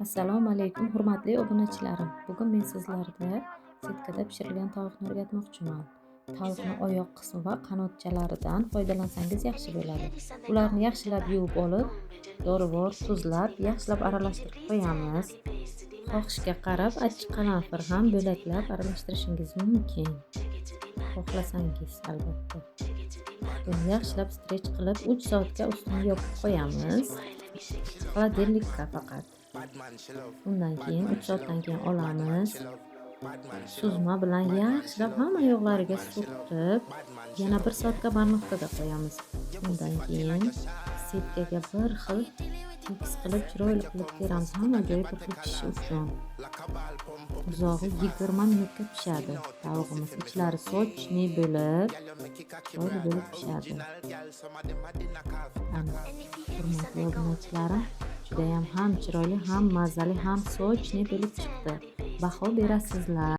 Assalomu alaykum, hurmatli obunachilarim. Bugun men sizlarga setkada pishirilgan tovuqni o'rgatmoqchiman. Tovuqni oyoq qismi va qanotchalaridan foydalansangiz yaxshi bo'ladi. Ularni yaxshilab yuvib olib, dorivor, tuzlab, yaxshilab aralashtirib qo'yamiz. Xohishga qarab, achchiq qaranfir ham bo'laklab aralashtirishingiz mumkin. Xohlasangiz, albatta. Buni yaxshilab strech qilib 3 soatga ustini yopib qo'yamiz. Xolodilnikka faqat. Undan keyin 3 soatdan keyin olamiz. Suzma bilan yaxshilab hamma yoqlariga surtib, yana 1 soatga barmoqda qo'yamiz. Undan keyin setkaga bir xil tekis qilib, chiroyli qilib teramiz, hamma joyi turli pishishi uchun. Uzog'i 20 minutga pishadi. Tavuqimiz ichlari sochni bo'lib, chiroyli bo'lib pishadi. Hurmatli obunachilarim, judayam ham chiroyli, ham mazali, ham sochni bo'lib chiqdi. Baho berasizlar.